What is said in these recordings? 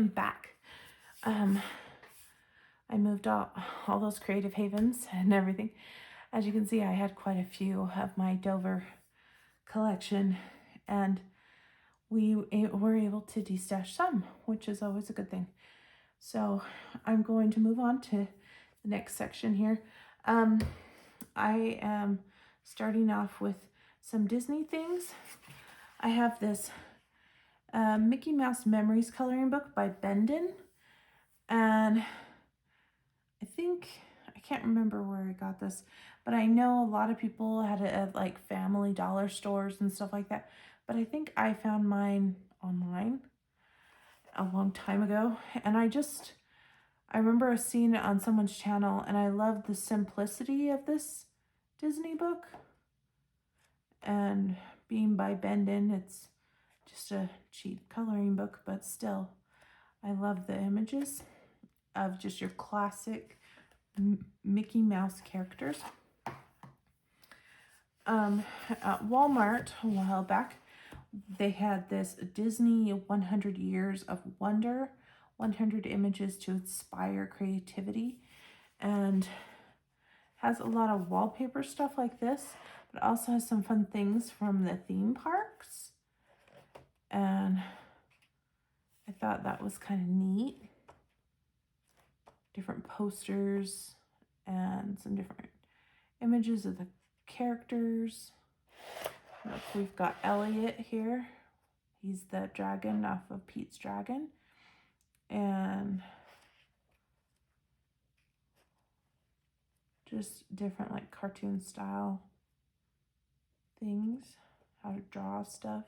am back. I moved out all those Creative Havens and everything. As you can see, I had quite a few of my Dover collection, and we were able to destash some, which is always a good thing. So I'm going to move on to the next section here. I am starting off with some Disney things. I have this Mickey Mouse Memories coloring book by Bendon, and I can't remember where I got this, but I know a lot of people had it at like Family Dollar stores and stuff like that, but I think I found mine online a long time ago, and I remember seeing it on someone's channel, and I loved the simplicity of this Disney book, and being by Bendon, it's just a cheap coloring book, but still, I love the images of just your classic Mickey Mouse characters. At Walmart a while back, they had this Disney 100 Years of Wonder, 100 images to inspire creativity, and has a lot of wallpaper stuff like this, but also has some fun things from the theme parks, and I thought that was kind of neat. Different posters and some different images of the characters. Look, we've got Elliot here. He's the dragon off of Pete's Dragon. And just different like cartoon style things, how to draw stuff.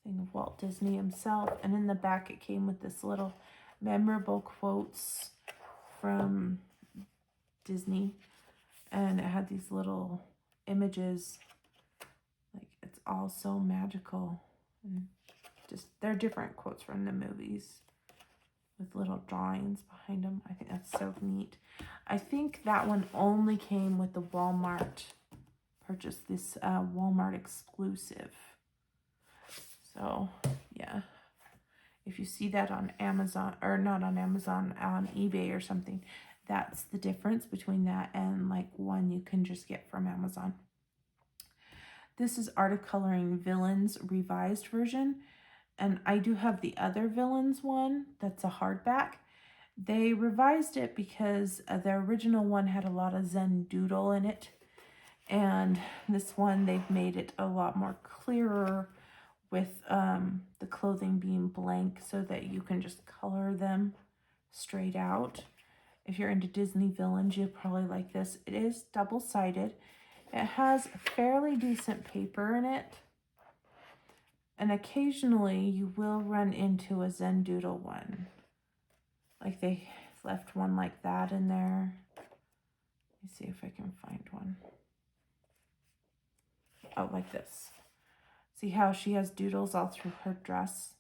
Thing of Walt Disney himself. And in the back it came with this little memorable quotes from Disney, and it had these little images, like it's all so magical, and just they're different quotes from the movies with little drawings behind them. I think that's so neat. I think that one only came with the Walmart purchase, this Walmart exclusive. So yeah, if you see that on Amazon, or not on Amazon, on eBay or something, that's the difference between that and like one you can just get from Amazon. This is Art of Coloring Villains revised version, and I do have the other Villains one that's a hardback. They revised it because the original one had a lot of Zen doodle in it, and this one they've made it a lot more clearer with the clothing being blank so that you can just color them straight out. If you're into Disney villains, you'll probably like this. It is double-sided. It has fairly decent paper in it, and occasionally you will run into a Zen doodle one. Like they left one like that in there. Let me see if I can find one. Oh, like this. See how she has doodles all through her dress?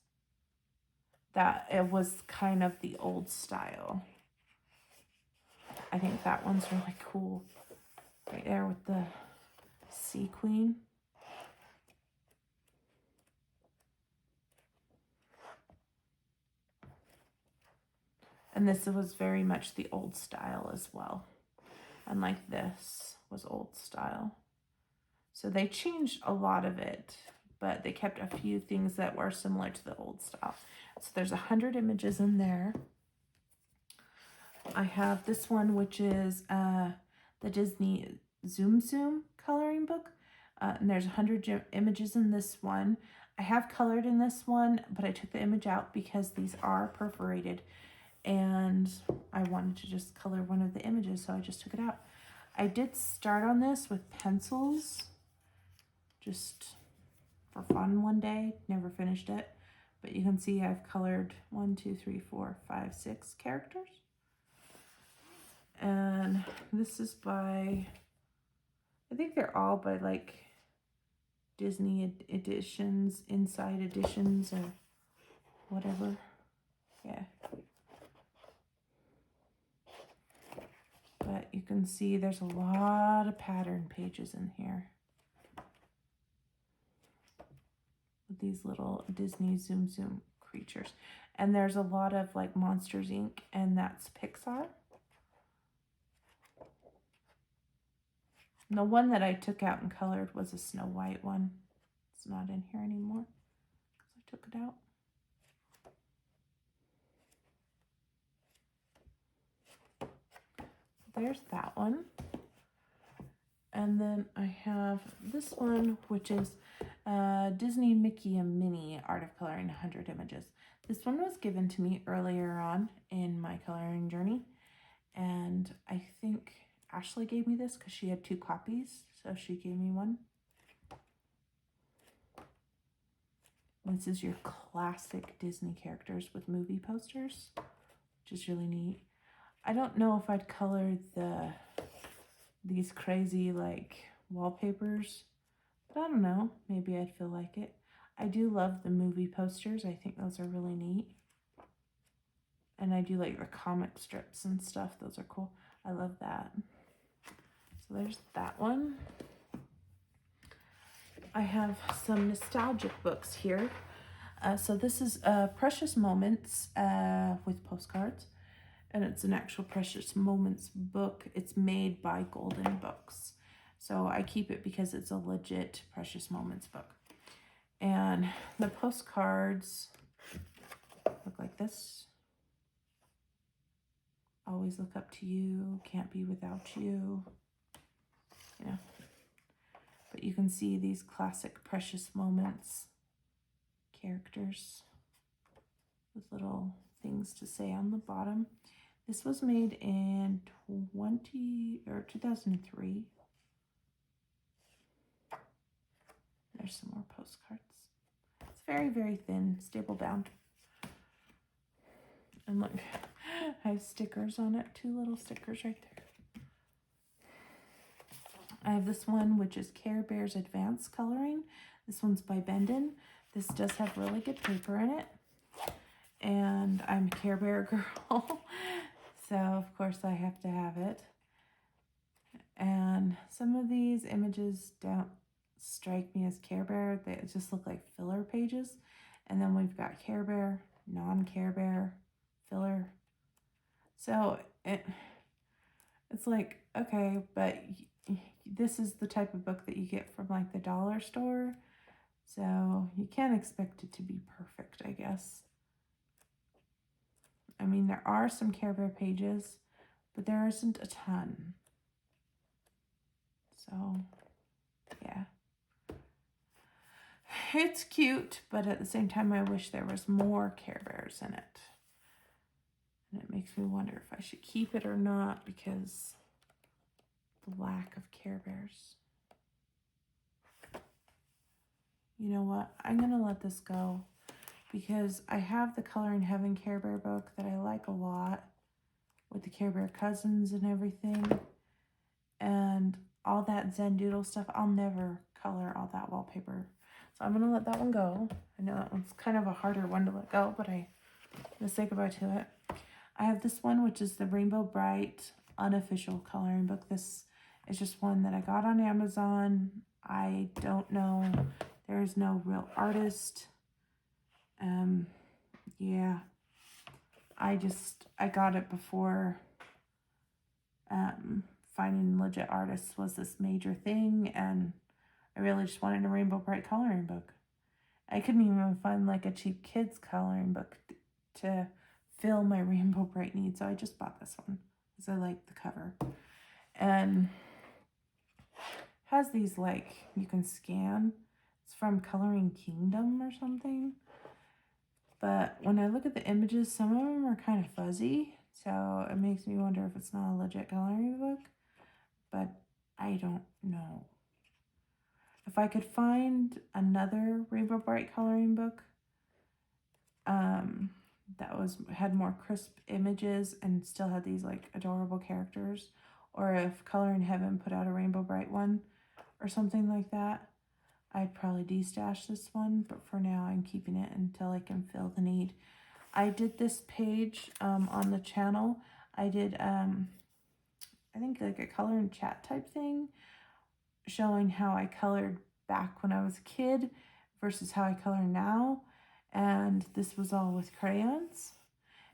That it was kind of the old style. I think that one's really cool. Right there with the Sea Queen. And this was very much the old style as well. And like this was old style. So they changed a lot of it, but they kept a few things that were similar to the old style. So there's 100 images in there. I have this one, which is the Disney Zoom Zoom coloring book. And there's 100 images in this one. I have colored in this one, but I took the image out because these are perforated, and I wanted to just color one of the images, so I just took it out. I did start on this with pencils, just for fun one day, never finished it, but you can see I've colored 1, 2, 3, 4, 5, 6 characters. And this is by, I think they're all by like Disney editions, Inside Editions, or whatever. Yeah. But you can see there's a lot of pattern pages in here with these little Disney Zoom Zoom creatures. And there's a lot of like Monsters Inc. and that's Pixar. And the one that I took out and colored was a Snow White one. It's not in here anymore because I took it out. There's that one. And then I have this one, which is Disney Mickey and Minnie Art of Coloring 100 Images. This one was given to me earlier on in my coloring journey. And I think Ashley gave me this because she had 2 copies. So she gave me one. This is your classic Disney characters with movie posters, which is really neat. I don't know if I'd color these crazy like wallpapers, but I don't know. Maybe I'd feel like it. I do love the movie posters. I think those are really neat. And I do like the comic strips and stuff. Those are cool. I love that. So there's that one. I have some nostalgic books here. So this is Precious Moments with postcards. And it's an actual Precious Moments book. It's made by Golden Books. So I keep it because it's a legit Precious Moments book. And the postcards look like this. Always look up to you, can't be without you. You know. But you can see these classic Precious Moments characters with little things to say on the bottom. This was made in 2003. There's some more postcards. It's very, very thin, staple bound. And look, I have stickers on it, 2 little stickers right there. I have this one, which is Care Bears Advanced Coloring. This one's by Bendon. This does have really good paper in it. And I'm a Care Bear girl. So, of course, I have to have it. And some of these images don't strike me as Care Bear. They just look like filler pages. And then we've got Care Bear, non-Care Bear, filler. So, it's like, okay, but this is the type of book that you get from like the dollar store. So, you can't expect it to be perfect, I guess. I mean, there are some Care Bear pages, but there isn't a ton. So, yeah. It's cute, but at the same time, I wish there was more Care Bears in it. And it makes me wonder if I should keep it or not because the lack of Care Bears. You know what? I'm going to let this go because I have the Coloring Heaven Care Bear book that I like a lot with the Care Bear cousins and everything. And all that Zen Doodle stuff, I'll never color all that wallpaper. So I'm going to let that one go. I know that one's kind of a harder one to let go, but I'm going to say goodbye to it. I have this one, which is the Rainbow Bright unofficial coloring book. This is just one that I got on Amazon. I don't know. There is no real artist. Yeah. I got it before finding legit artists was this major thing, and I really just wanted a Rainbow Bright coloring book. I couldn't even find like a cheap kids coloring book to fill my Rainbow Bright needs, so I just bought this one because I like the cover. And has these like you can scan. It's from Coloring Kingdom or something. But when I look at the images, some of them are kind of fuzzy, so it makes me wonder if it's not a legit coloring book. But I don't know. If I could find another Rainbow Bright coloring book that had more crisp images and still had these like adorable characters, or if Coloring Heaven put out a Rainbow Bright one or something like that, I'd probably de-stash this one, but for now I'm keeping it until I can fill the need. I did this page on the channel. I did, I think like a color and chat type thing, showing how I colored back when I was a kid versus how I color now. And this was all with crayons.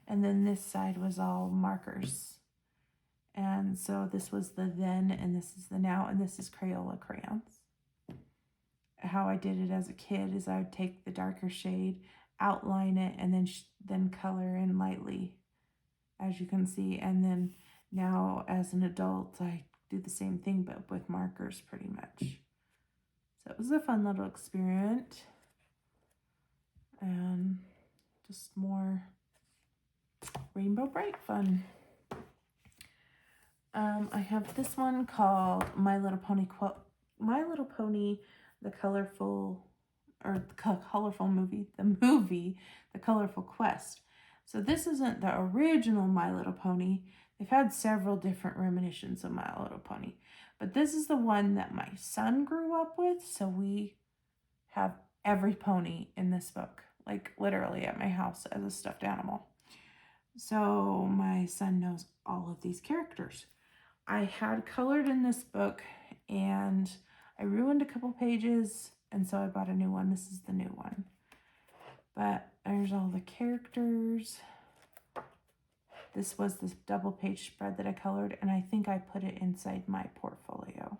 And then this side was all markers. And so this was the then, and this is the now, and this is Crayola crayons. How I did it as a kid is I would take the darker shade, outline it, and then color in lightly, as you can see. And then now as an adult, I do the same thing, but with markers pretty much. So it was a fun little experiment. And just more Rainbow Bright fun. I have this one called My Little Pony, the colorful movie, The Colorful Quest. So this isn't the original My Little Pony. They've had several different reminiscences of My Little Pony, but this is the one that my son grew up with. So we have every pony in this book, like literally at my house as a stuffed animal. So my son knows all of these characters. I had colored in this book and I ruined a couple pages, and so I bought a new one. This is the new one. But there's all the characters. This was this double page spread that I colored, and I think I put it inside my portfolio.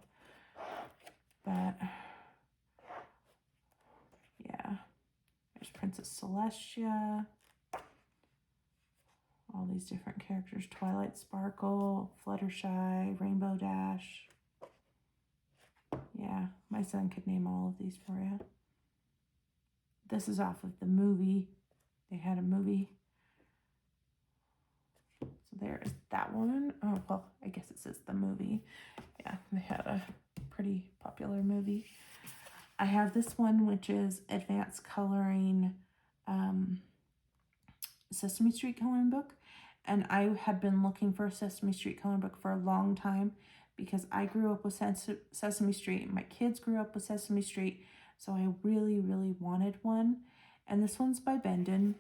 But yeah, there's Princess Celestia. All these different characters: Twilight Sparkle, Fluttershy, Rainbow Dash. Yeah, my son could name all of these for you. This is off of the movie. They had a movie. So there is that one. Oh, well, I guess it says the movie. Yeah, they had a pretty popular movie. I have this one, which is Advanced Coloring Sesame Street coloring book. And I had been looking for a Sesame Street coloring book for a long time because I grew up with Sesame Street. My kids grew up with Sesame Street. So I really, really wanted one. And this one's by Bendon.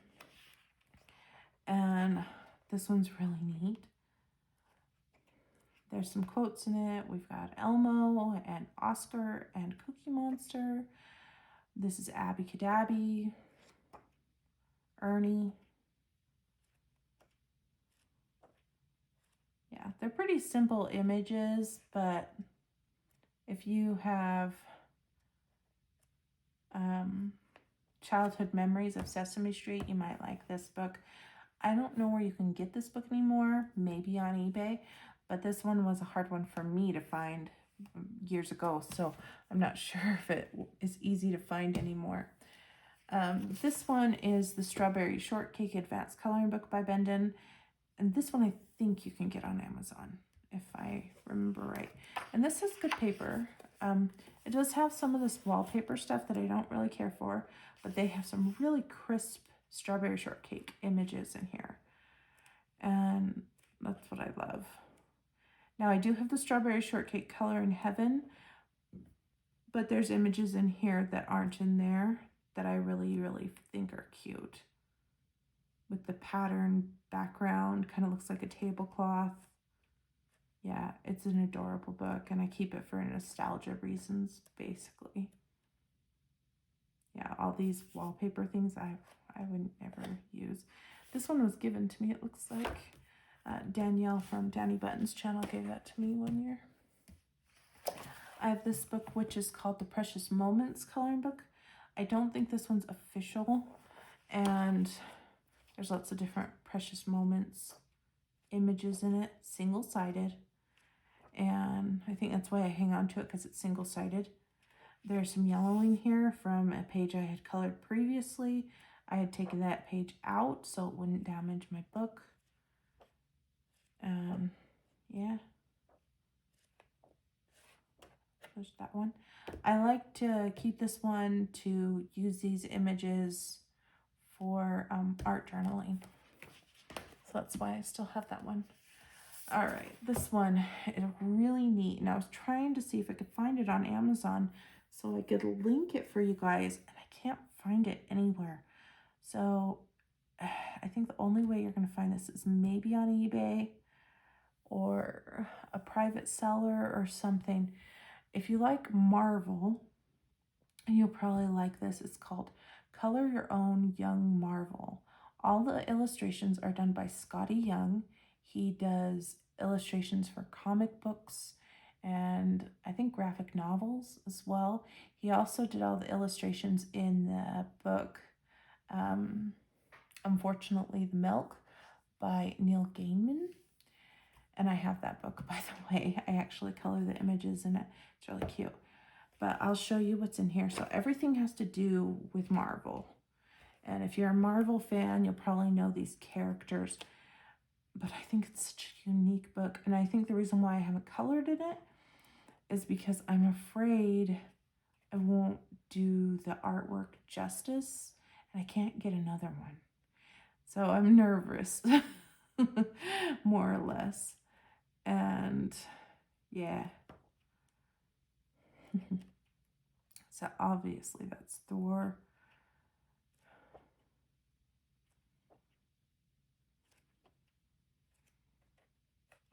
And this one's really neat. There's some quotes in it. We've got Elmo and Oscar and Cookie Monster. This is Abby Cadabby, Ernie. Yeah, they're pretty simple images, but if you have childhood memories of Sesame Street, you might like this book. I don't know where you can get this book anymore, maybe on eBay, but this one was a hard one for me to find years ago, so I'm not sure if it is easy to find anymore. This one is the Strawberry Shortcake Advanced Coloring Book by Bendon, and this one I think you can get on Amazon, if I remember right. And this has good paper. It does have some of this wallpaper stuff that I don't really care for, but they have some really crisp strawberry shortcake images in here. And that's what I love. Now I do have the Strawberry Shortcake Color in Heaven, but there's images in here that aren't in there that I really, really think are cute. With the pattern background, kind of looks like a tablecloth. Yeah, it's an adorable book, and I keep it for nostalgia reasons, basically. Yeah, all these wallpaper things I wouldn't ever use. This one was given to me, it looks like. Danielle from Danny Button's channel gave that to me one year. I have this book, which is called The Precious Moments Coloring Book. I don't think this one's official, and there's lots of different Precious Moments images in it, single-sided. And I think that's why I hang on to it, because it's single-sided. There's some yellowing here from a page I had colored previously. I had taken that page out so it wouldn't damage my book. Yeah. There's that one. I like to keep this one to use these images for art journaling. So that's why I still have that one. All right, this one is really neat. And I was trying to see if I could find it on Amazon so I could link it for you guys, and I can't find it anywhere. So I think the only way you're going to find this is maybe on eBay or a private seller or something. If you like Marvel, you'll probably like this. It's called Color Your Own Young Marvel. All the illustrations are done by Scotty Young. He does illustrations for comic books and I think graphic novels as well. He also did all the illustrations in the book, Unfortunately the Milk by Neil Gaiman. And I have that book, by the way. I actually color the images in it. It's really cute. But I'll show you what's in here. So everything has to do with Marvel. And if you're a Marvel fan, you'll probably know these characters. But I think it's such a unique book. And I think the reason why I haven't colored in it is because I'm afraid I won't do the artwork justice. And I can't get another one. So I'm nervous, more or less. And yeah. So obviously that's Thor.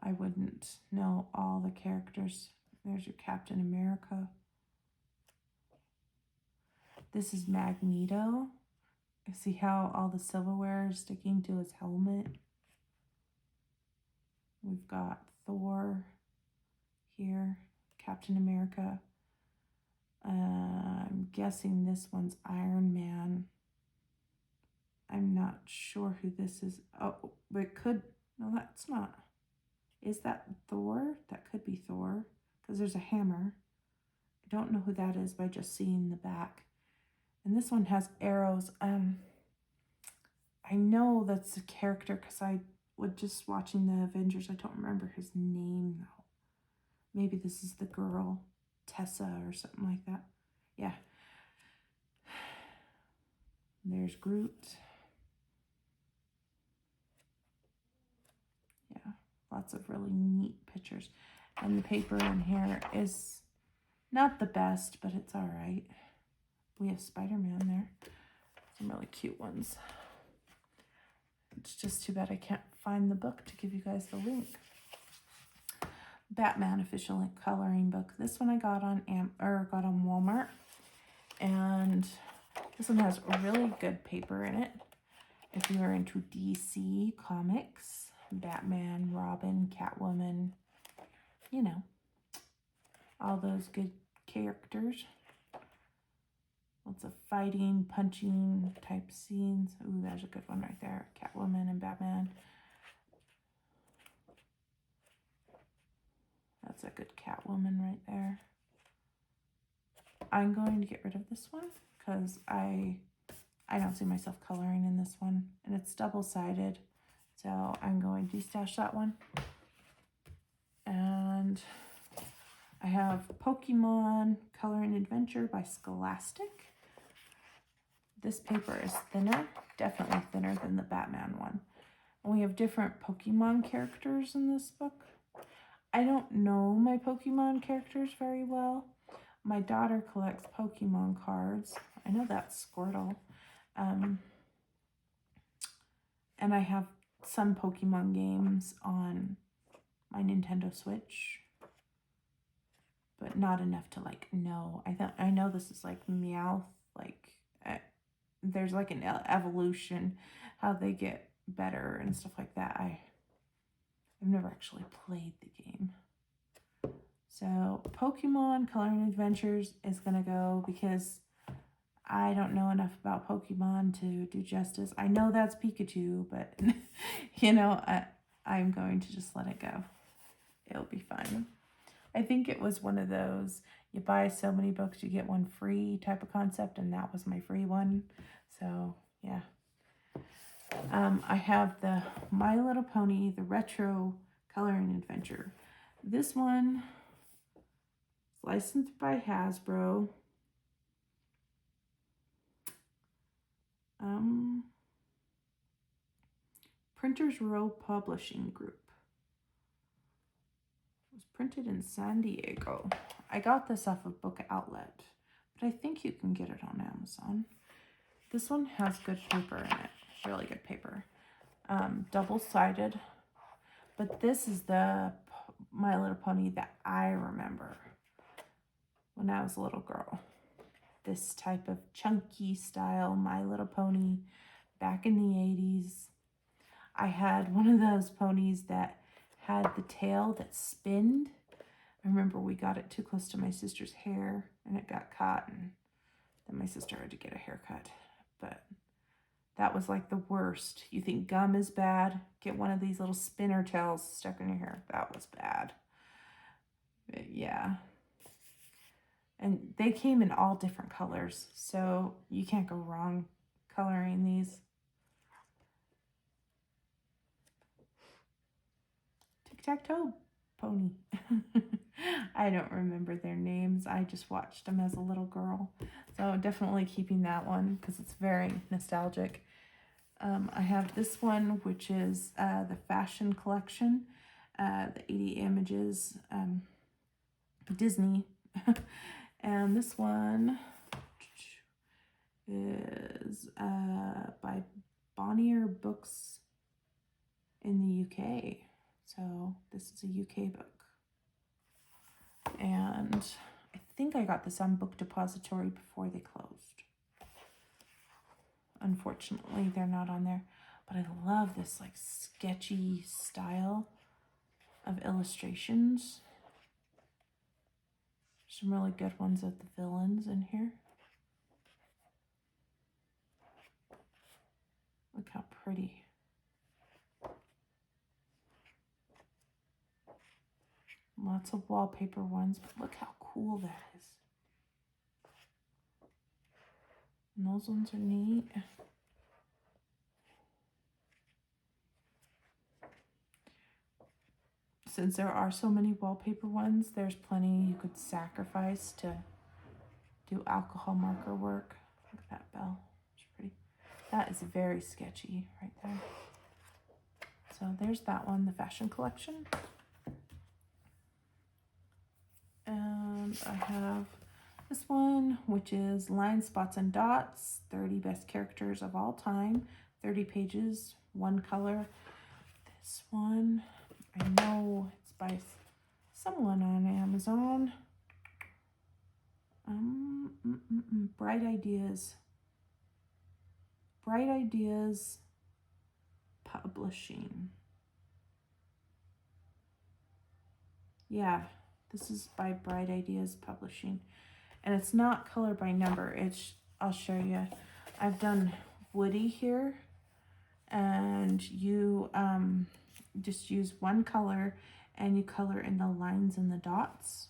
I wouldn't know all the characters. There's your Captain America. This is Magneto. See how all the silverware is sticking to his helmet? We've got Thor here, Captain America. I'm guessing this one's Iron Man. I'm not sure who this is. Oh, but it could, no, that's not. Is that Thor? That could be Thor, because there's a hammer. I don't know who that is by just seeing the back. And this one has arrows. I know that's a character because I was just watching the Avengers. I don't remember his name though. Maybe this is the girl, Tessa or something like that. Yeah. There's Groot. Yeah, lots of really neat pictures. And the paper in here is not the best, but it's all right. We have Spider-Man there. Some really cute ones. It's just too bad I can't find the book to give you guys the link. Batman official coloring book. This one I got on got on Walmart, and this one has really good paper in it. If you're into DC comics, Batman, Robin, Catwoman, you know, all those good characters. Lots of fighting, punching type scenes. Ooh, there's a good one right there. Catwoman and Batman. That's a good Catwoman right there. I'm going to get rid of this one because I don't see myself coloring in this one. And it's double-sided. So I'm going to stash that one. And I have Pokemon Coloring Adventure by Scholastic. This paper is thinner, definitely thinner than the Batman one. And we have different Pokemon characters in this book. I don't know my Pokemon characters very well. My daughter collects Pokemon cards. I know that's Squirtle. And I have some Pokemon games on my Nintendo Switch, but not enough to like know. I know this is like Meowth, like there's like an evolution, how they get better and stuff like that. I've never actually played the game. So Pokemon Coloring Adventures is gonna go because I don't know enough about Pokemon to do justice. I know that's Pikachu, but you know, I'm going to just let it go. It'll be fine. I think it was one of those, you buy so many books, you get one free type of concept, and that was my free one. So, yeah. I have the My Little Pony, the Retro Coloring Adventure. This one is licensed by Hasbro. Printers Row Publishing Group. It was printed in San Diego. I got this off of Book Outlet, but I think you can get it on Amazon. This one has good paper in it, really good paper. Double-sided, but this is the My Little Pony that I remember when I was a little girl. this type of chunky style My Little Pony back in the 80s. I had one of those ponies that had the tail that spinned. I remember we got it too close to my sister's hair and it got caught, and then my sister had to get a haircut. But that was like the worst. You think gum is bad? Get one of these little spinner tails stuck in your hair. That was bad. But yeah. And they came in all different colors, so you can't go wrong coloring these. Tic-tac-toe pony. I don't remember their names. I just watched them as a little girl. So definitely keeping that one because it's very nostalgic. I have this one, which is the fashion collection, the 80 images, Disney. And this one is by Bonnier Books in the UK. So this is a UK book. And I think I got this on Book Depository before they closed. Unfortunately, they're not on there. But I love this like sketchy style of illustrations. Some really good ones of the villains in here. Look how pretty. Lots of wallpaper ones, but look how cool that is. And those ones are neat. Since there are so many wallpaper ones, there's plenty you could sacrifice to do alcohol marker work. Look at that bell. It's pretty. That is very sketchy right there. So there's that one, the fashion collection. And I have this one, which is Line, Spots, and Dots, 30 Best Characters of All Time, 30 pages, one color. This one, I know it's by someone on Amazon. Bright Ideas. Bright Ideas Publishing. Yeah. This is by Bright Ideas Publishing. And it's not color by number. I'll show you. I've done Woody here. And you just use one color and you color in the lines and the dots.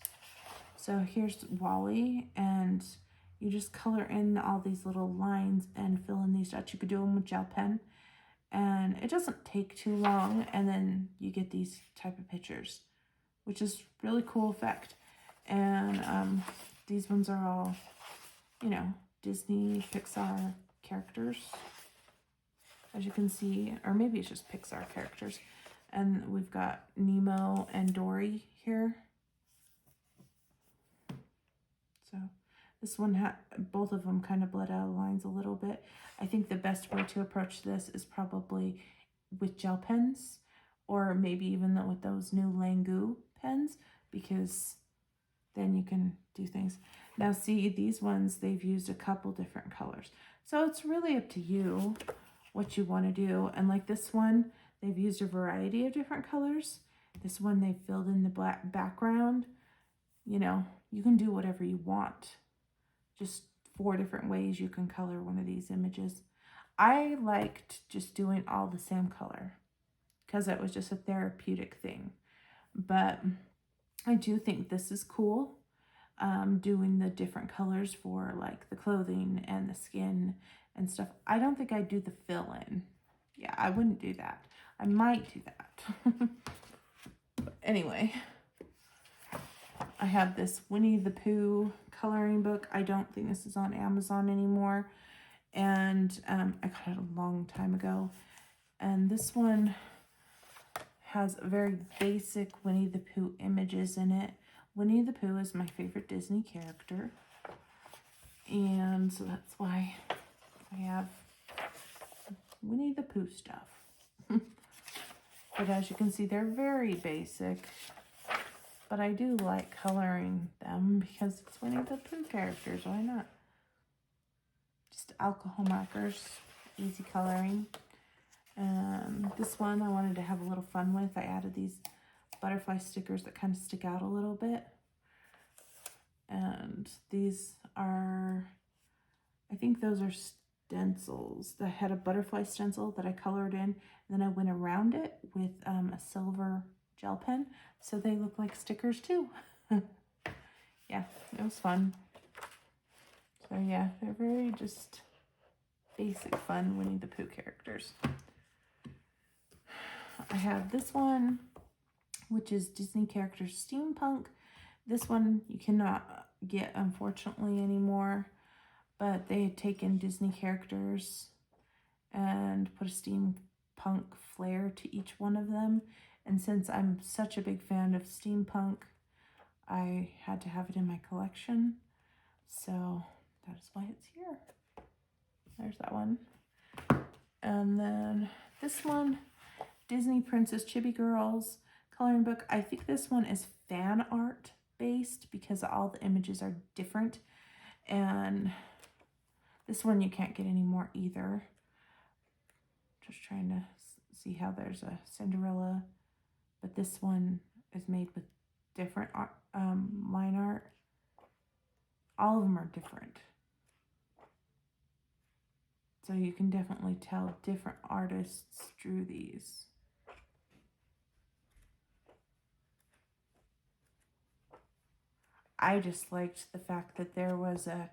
So here's Wally, and you just color in all these little lines and fill in these dots. You could do them with gel pen. And it doesn't take too long. And then you get these type of pictures, which is really cool effect. And these ones are all, Disney, Pixar characters, as you can see, or maybe it's just Pixar characters. And we've got Nemo and Dory here. So this one, both of them kind of bled out of lines a little bit. I think the best way to approach this is probably with gel pens, or maybe even with those new Langu pens, because then you can do things. Now see, these ones, they've used a couple different colors. So it's really up to you what you want to do. And like this one, they've used a variety of different colors. This one, they filled in the black background. You can do whatever you want. Just 4 different ways you can color one of these images. I liked just doing all the same color because it was just a therapeutic thing. But I do think this is cool, doing the different colors for like the clothing and the skin and stuff. I don't think I'd do the fill-in. Yeah, I wouldn't do that. I might do that. But anyway, I have this Winnie the Pooh coloring book. I don't think this is on Amazon anymore. And I got it a long time ago. And this one has very basic Winnie the Pooh images in it. Winnie the Pooh is my favorite Disney character. And so that's why I have Winnie the Pooh stuff. But as you can see, they're very basic. But I do like coloring them because it's Winnie the Pooh characters. Why not? just alcohol markers, easy coloring. This one I wanted to have a little fun with. I added these butterfly stickers that kind of stick out a little bit. And these are, I think those are stencils. I had a butterfly stencil that I colored in, and then I went around it with a silver gel pen, so they look like stickers too. Yeah, it was fun. So yeah, they're very just basic fun Winnie the Pooh characters. I have this one, which is Disney characters steampunk. This one you cannot get, unfortunately, anymore, but they had taken Disney characters and put a steampunk flair to each one of them. And since I'm such a big fan of steampunk, I had to have it in my collection. So that is why it's here. There's that one. And then this one, Disney Princess Chibi Girls coloring book. I think this one is fan art based because all the images are different. And this one you can't get anymore either. Just trying to see how there's a Cinderella, but this one is made with different art, line art. All of them are different. So you can definitely tell different artists drew these. I just liked the fact that there was a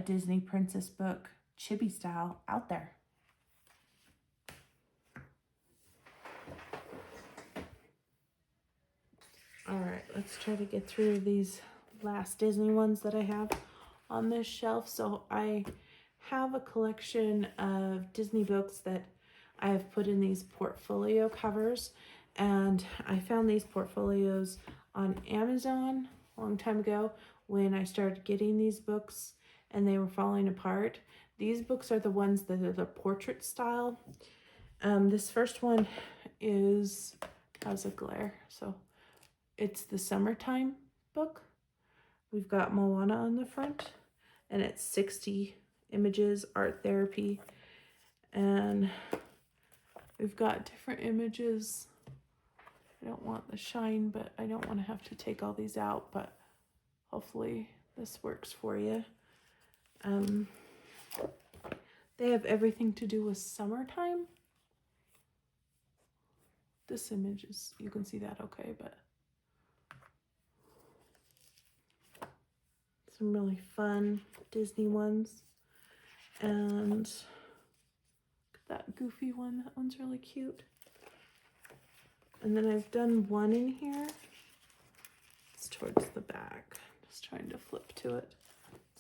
Disney princess book, chibi style, out there. All right, let's try to get through these last Disney ones that I have on this shelf. So I have a collection of Disney books that I have put in these portfolio covers, and I found these portfolios on Amazon a long time ago when I started getting these books and they were falling apart. These books are the ones that are the portrait style. This first one is, how's it glare? So it's the summertime book. We've got Moana on the front, and it's 60 images, art therapy, and we've got different images. I don't want the shine, but I don't want to have to take all these out, but hopefully this works for you. They have everything to do with summertime. This image is, you can see that okay, but some really fun Disney ones. And look at that goofy one. That one's really cute. And then I've done one in here. It's towards the back. Just trying to flip to it.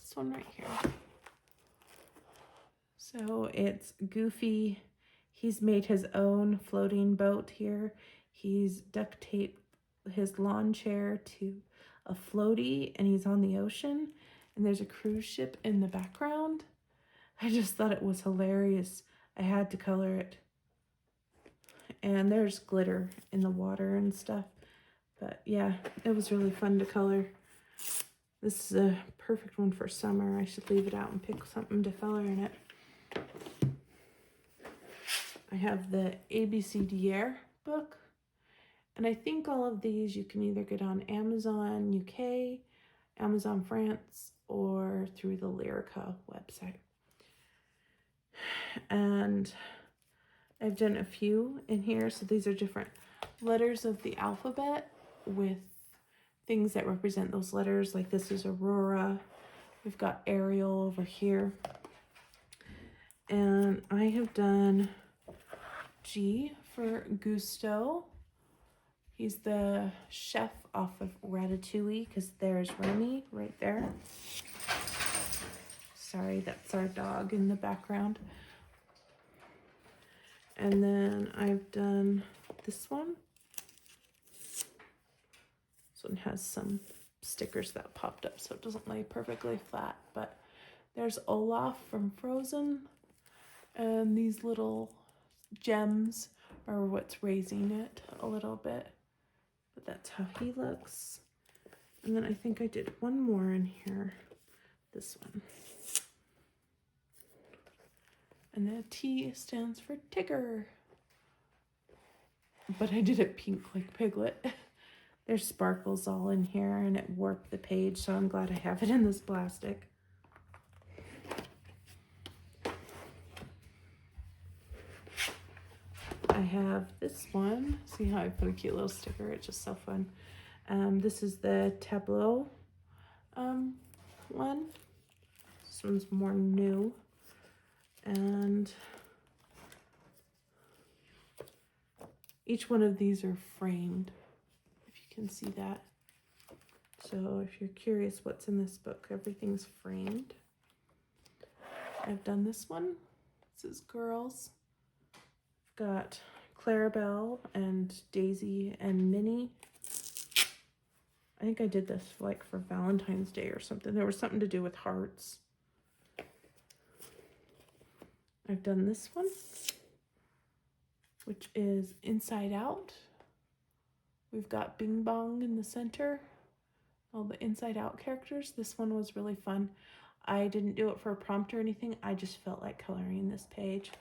This one right here. So it's Goofy. He's made his own floating boat here. He's duct taped his lawn chair to a floaty, and he's on the ocean, and there's a cruise ship in the background. I just thought it was hilarious. I had to color it. And there's glitter in the water and stuff. But yeah, it was really fun to color. This is a perfect one for summer. I should leave it out and pick something to color in it. I have the ABCDR book. And I think all of these you can either get on Amazon UK, Amazon France, or through the Lyrica website. And I've done a few in here. So these are different letters of the alphabet with things that represent those letters. Like this is Aurora. We've got Ariel over here. And I have done G for Gusto. He's the chef off of Ratatouille, because there's Remy right there. Sorry, that's our dog in the background. And then I've done this one. This one has some stickers that popped up, so it doesn't lay perfectly flat. But there's Olaf from Frozen. And these little gems are what's raising it a little bit. But that's how he looks. And then I think I did one more in here. This one. And the T stands for Tigger. But I did it pink like Piglet. There's sparkles all in here and it warped the page, so I'm glad I have it in this plastic. I have this one. See how I put a cute little sticker? It's just so fun. This is the Tableau one. This one's more new. And each one of these are framed, if you can see that. So if you're curious what's in this book, everything's framed. I've done this one. This is girls. I've got Clarabelle and Daisy and Minnie. I think I did this like for Valentine's Day or something. There was something to do with hearts. I've done this one, which is Inside Out. We've got Bing Bong in the center, all the Inside Out characters. This one was really fun. I didn't do it for a prompt or anything. I just felt like coloring this page.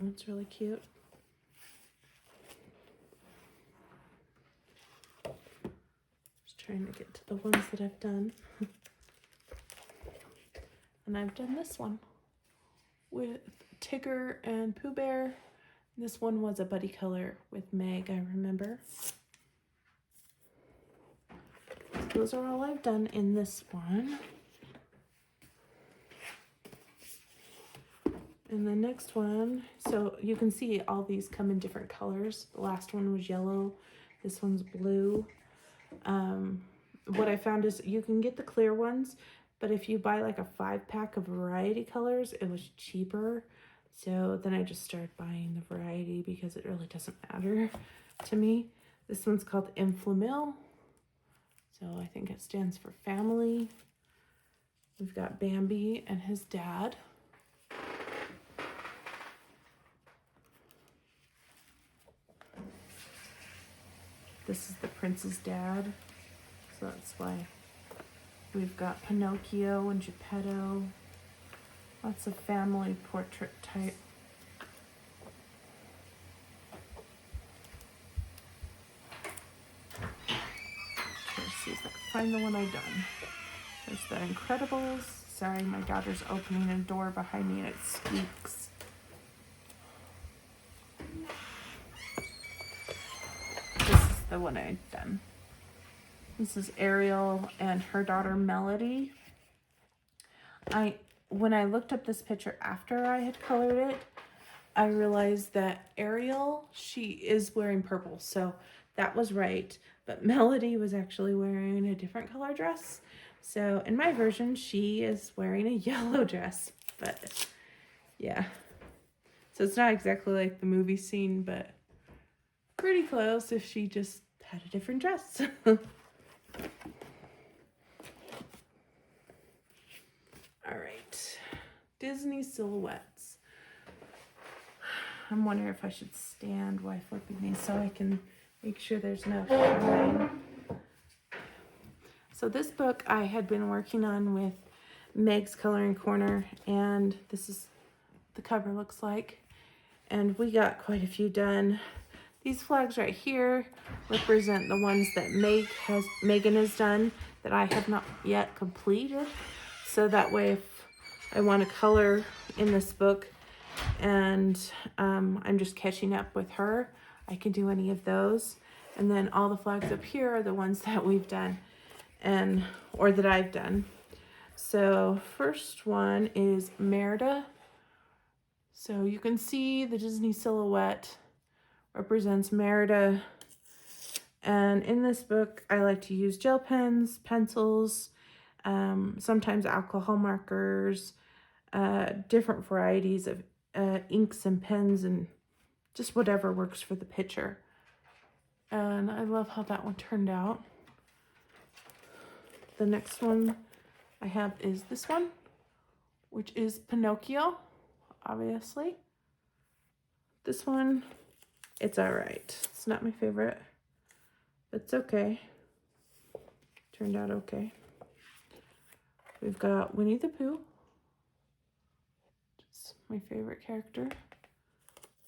It's really cute. Just trying to get to the ones that I've done. And I've done this one with Tigger and Pooh Bear. This one was a buddy color with Meg, I remember. So those are all I've done in this one. And the next one, so you can see all these come in different colors. The last one was yellow. This one's blue. What I found is you can get the clear ones, but if you buy like a 5-pack of variety colors, it was cheaper. So then I just started buying the variety because it really doesn't matter to me. This one's called Inflamil. So I think it stands for family. We've got Bambi and his dad. This is the prince's dad. So that's why we've got Pinocchio and Geppetto. Lots of family portrait type. Let's see if I can find the one I've done. There's the Incredibles. Sorry, my daughter's opening a door behind me and it squeaks. This is the one I've done. This is Ariel and her daughter Melody. When I looked up this picture after I had colored it, I realized that Ariel, she is wearing purple, so that was right. But Melody was actually wearing a different color dress. So in my version, she is wearing a yellow dress, but yeah. So it's not exactly like the movie scene, but pretty close if she just had a different dress. All right, Disney silhouettes. I'm wondering if I should stand while flipping these so I can make sure there's no shine. So this book I had been working on with Meg's Coloring Corner, and this is the cover looks like. And we got quite a few done. These flags right here represent the ones that Megan has done that I have not yet completed. So that way if I want to color in this book and I'm just catching up with her, I can do any of those. And then all the flags up here are the ones that we've done or that I've done. So first one is Merida. So you can see the Disney silhouette represents Merida. And in this book, I like to use gel pens, pencils, sometimes alcohol markers, different varieties of inks and pens, and just whatever works for the picture. And I love how that one turned out. The next one I have is this one, which is Pinocchio, obviously. This one, it's all right. It's not my favorite, but it's okay. Turned out okay. We've got Winnie the Pooh. Just my favorite character.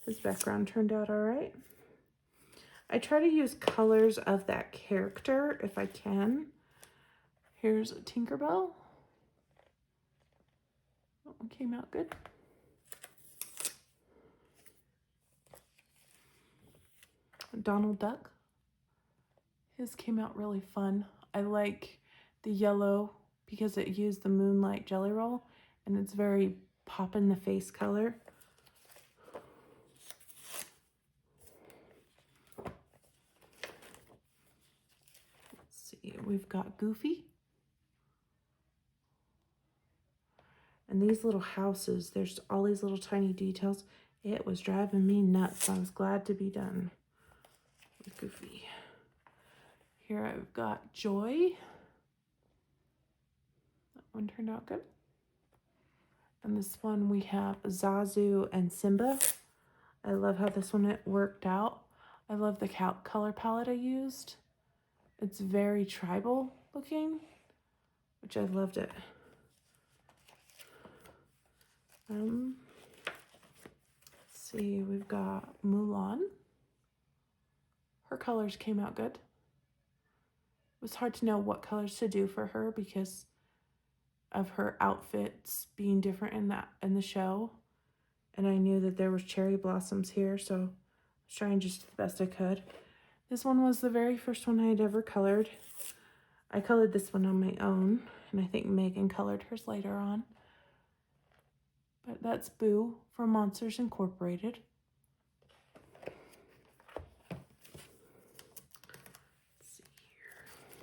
His background turned out all right. I try to use colors of that character if I can. Here's a Tinkerbell. That one came out good. Donald Duck. His came out really fun. I like the yellow because it used the Moonlight Jelly Roll and it's very pop in the face color. Let's see, we've got Goofy. And these little houses, there's all these little tiny details. It was driving me nuts. I was glad to be done with Goofy. Here I've got Joy. That one turned out good. And this one we have Zazu and Simba. I love how this one worked out. I love the color palette I used. It's very tribal looking, which I loved it. Let's see, we've got Mulan. Her colors came out good. It was hard to know what colors to do for her because of her outfits being different in the show. And I knew that there was cherry blossoms here, so I was trying just the best I could. This one was the very first one I had ever colored. I colored this one on my own, and I think Megan colored hers later on. But that's Boo from Monsters Incorporated. Let's see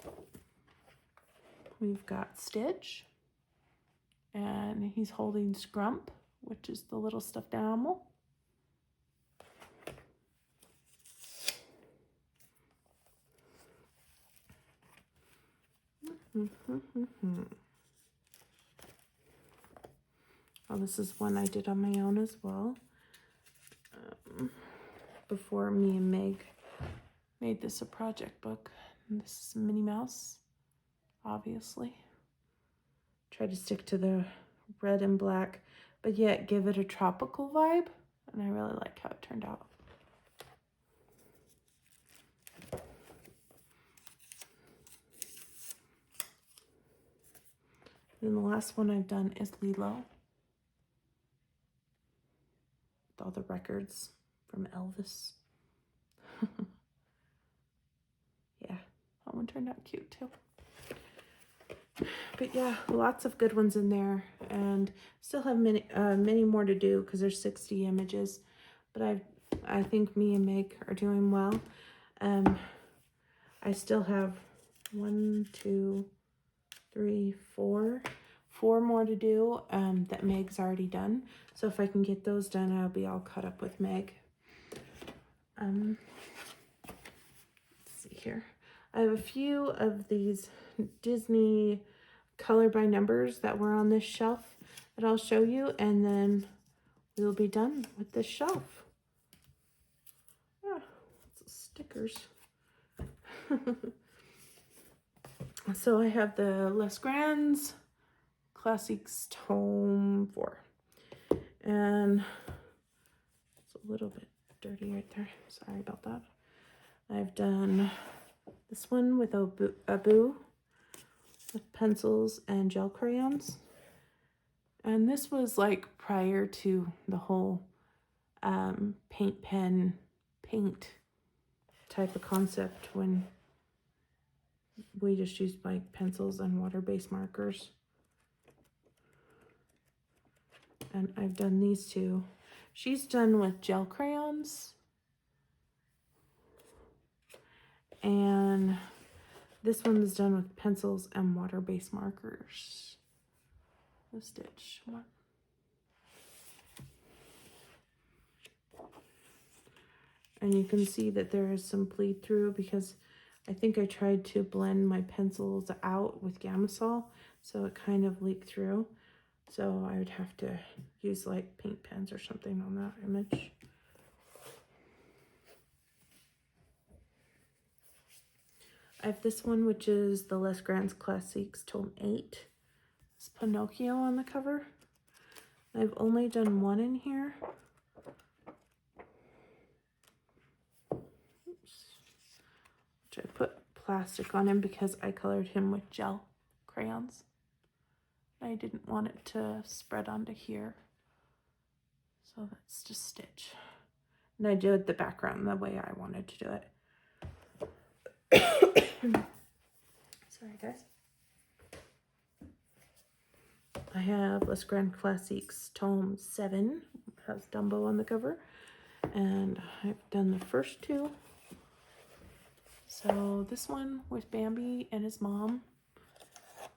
here. We've got Stitch, and he's holding Scrump, which is the little stuffed animal. Oh, this is one I did on my own as well. Before me and Meg made this a project book. And this is Minnie Mouse, obviously. Try to stick to the red and black, but yet give it a tropical vibe. And I really like how it turned out. Then the last one I've done is Lilo. With all the records from Elvis. Yeah, that one turned out cute too. But yeah, lots of good ones in there, and still have many more to do because there's 60 images. But I think me and Meg are doing well. I still have 1, 2, 3, 4 more to do that Meg's already done. So if I can get those done, I'll be all caught up with Meg. Let's see here. I have a few of these Disney color by numbers that were on this shelf that I'll show you, and then we'll be done with this shelf. Stickers. So I have the Les Grands Classics Tome 4. And it's a little bit dirty right there. Sorry about that. I've done this one with Abu with pencils and gel crayons. And this was like prior to the whole paint pen paint type of concept, when we just used like pencils and water-based markers. And I've done these two. She's done with gel crayons. And this one's done with pencils and water-based markers. The Stitch one. And you can see that there is some bleed through because I think I tried to blend my pencils out with Gamsol, so it kind of leaked through. So I would have to use like paint pens or something on that image. I have this one, which is the Les Grands Classics Tome 8. It's Pinocchio on the cover. I've only done one in here. Oops. Which I put plastic on him because I colored him with gel crayons. I didn't want it to spread onto here. So that's just stitch. And I did the background the way I wanted to do it. Sorry, guys. I have Les Grands Classiques Tome 7. It has Dumbo on the cover. And I've done the first two. So this one with Bambi and his mom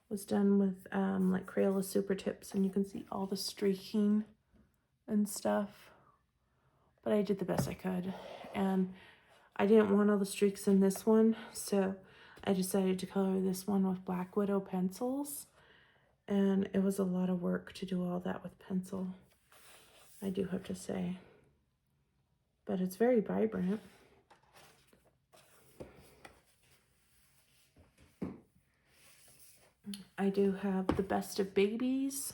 was done with like Crayola Super Tips. And you can see all the streaking and stuff. But I did the best I could. And I didn't want all the streaks in this one. So I decided to color this one with Black Widow pencils. And it was a lot of work to do all that with pencil, I do have to say. But it's very vibrant. I do have The Best of Babies.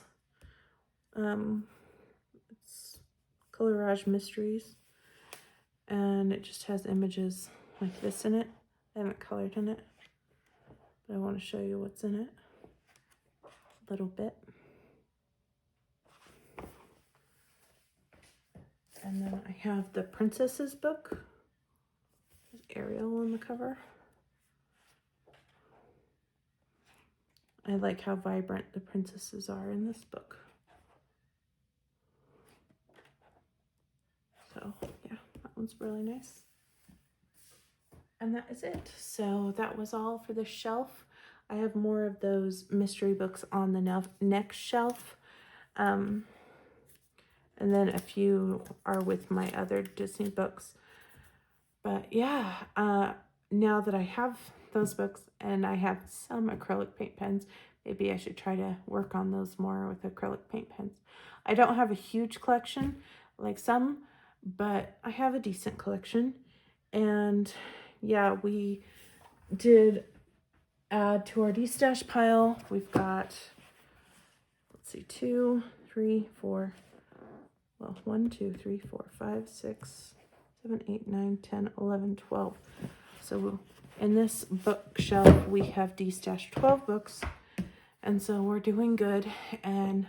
It's Colorage Mysteries. And it just has images like this in it. I haven't colored in it, but I want to show you what's in it. Little bit. And then I have the Princesses book. There's Ariel on the cover. I like how vibrant the princesses are in this book. So yeah, that one's really nice. And that is it. So that was all for the shelf. I have more of those mystery books on the next shelf. And then a few are with my other Disney books. But yeah, now that I have those books and I have some acrylic paint pens, maybe I should try to work on those more with acrylic paint pens. I don't have a huge collection like some, but I have a decent collection. And yeah, we did add to our de-stash pile. We've got, let's see, 1, 2, 3, 4, 5, 6, 7, 8, 9, 10, 11, 12. So in this bookshelf, we have de-stashed 12 books. And so we're doing good. And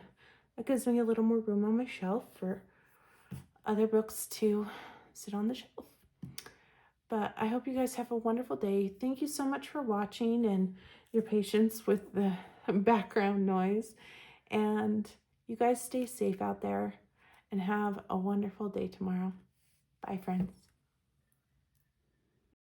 that gives me a little more room on my shelf for other books to sit on the shelf. But I hope you guys have a wonderful day. Thank you so much for watching and your patience with the background noise. And you guys stay safe out there and have a wonderful day tomorrow. Bye, friends.